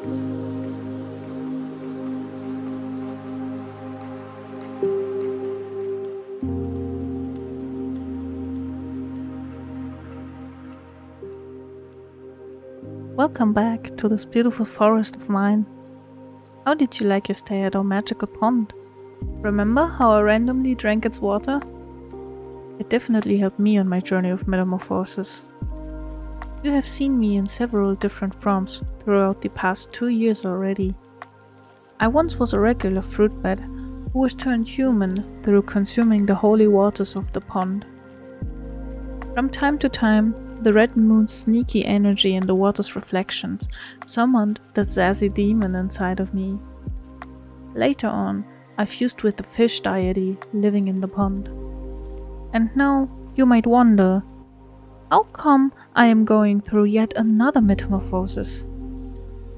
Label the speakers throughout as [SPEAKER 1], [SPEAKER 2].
[SPEAKER 1] Welcome back to this beautiful forest of mine. How did you like your stay at our magical pond? Remember how I randomly drank its water? It definitely helped me on my journey of metamorphosis. You have seen me in several different forms throughout the past 2 years already. I once was a regular fruit bat who was turned human through consuming the holy waters of the pond. From time to time, the red moon's sneaky energy in the water's reflections summoned the sassy demon inside of me. Later on, I fused with the fish deity living in the pond. And now, you might wonder, how come I am going through yet another metamorphosis?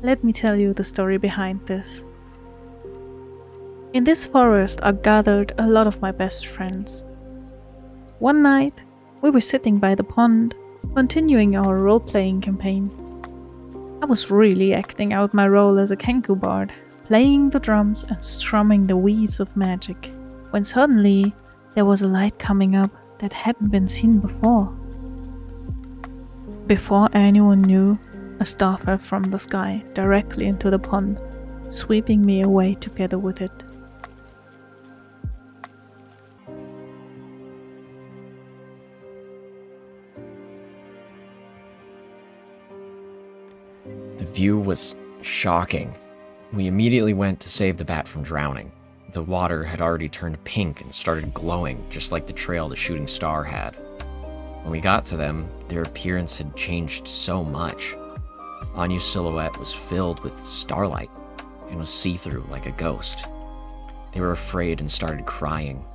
[SPEAKER 1] Let me tell you the story behind this. In this forest are gathered a lot of my best friends. One night, we were sitting by the pond, continuing our role-playing campaign. I was really acting out my role as a Kenku bard, playing the drums and strumming the weaves of magic, when suddenly there was a light coming up that hadn't been seen before. Before anyone knew, a star fell from the sky directly into the pond, sweeping me away together with it.
[SPEAKER 2] The view was shocking. We immediately went to save the bat from drowning. The water had already turned pink and started glowing, just like the trail the shooting star had. When we got to them, their appearance had changed so much. Anyu's silhouette was filled with starlight and was see-through like a ghost. They were afraid and started crying.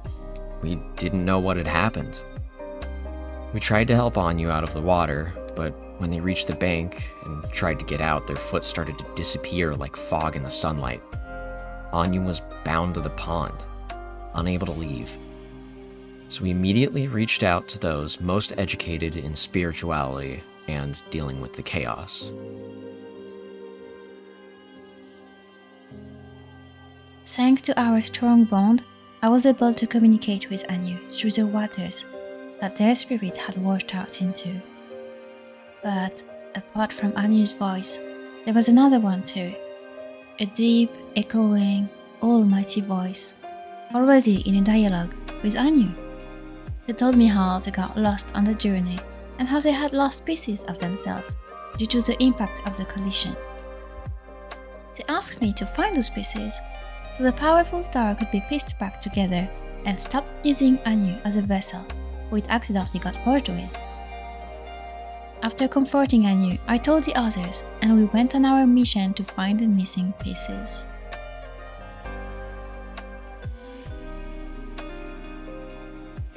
[SPEAKER 2] We didn't know what had happened. We tried to help Anyu out of the water, but when they reached the bank and tried to get out, their foot started to disappear like fog in the sunlight. Anyu was bound to the pond, unable to leave. So we immediately reached out to those most educated in spirituality and dealing with the chaos.
[SPEAKER 3] Thanks to our strong bond, I was able to communicate with Anyu through the waters that their spirit had washed out into. But apart from Anyu's voice, there was another one too. A deep, echoing, almighty voice, already in a dialogue with Anyu. They told me how they got lost on the journey and how they had lost pieces of themselves due to the impact of the collision. They asked me to find those pieces so the powerful star could be pieced back together and stop using Anyu as a vessel who it accidentally got forged with. After comforting Anyu, I told the others, and we went on our mission to find the missing pieces.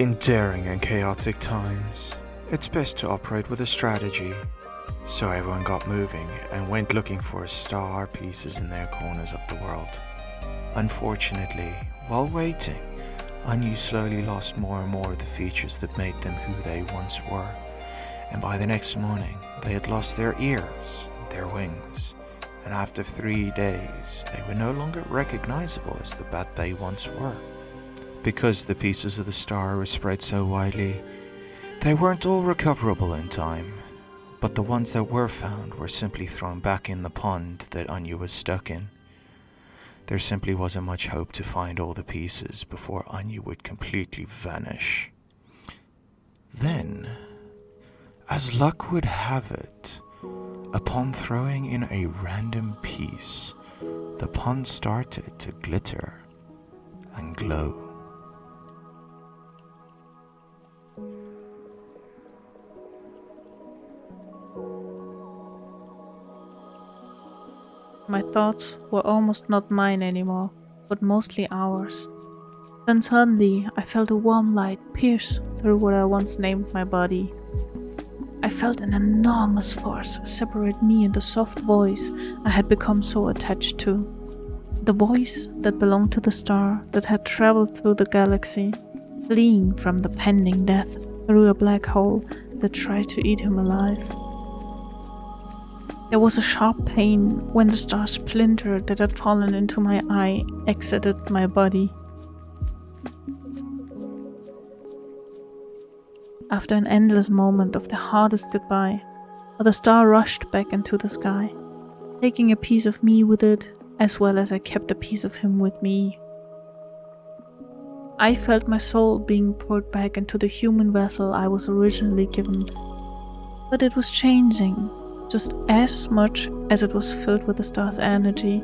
[SPEAKER 4] In daring and chaotic times, it's best to operate with a strategy. So everyone got moving and went looking for star pieces in their corners of the world. Unfortunately, while waiting, Anyu slowly lost more and more of the features that made them who they once were. And by the next morning, they had lost their ears, their wings, and after 3 days, they were no longer recognizable as the bat they once were. Because the pieces of the star were spread so widely, they weren't all recoverable in time, but the ones that were found were simply thrown back in the pond that Anyu was stuck in. There simply wasn't much hope to find all the pieces before Anyu would completely vanish. Then, as luck would have it, upon throwing in a random piece, the pond started to glitter and glow.
[SPEAKER 1] My thoughts were almost not mine anymore, but mostly ours. Then suddenly I felt a warm light pierce through what I once named my body. I felt an enormous force separate me and the soft voice I had become so attached to. The voice that belonged to the star that had traveled through the galaxy, fleeing from the pending death through a black hole that tried to eat him alive. There was a sharp pain when the star splinter that had fallen into my eye exited my body. After an endless moment of the hardest goodbye, the star rushed back into the sky, taking a piece of me with it, as well as I kept a piece of him with me. I felt my soul being poured back into the human vessel I was originally given, but it was changing just as much as it was filled with the star's energy,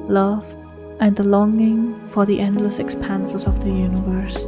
[SPEAKER 1] love, and the longing for the endless expanses of the universe.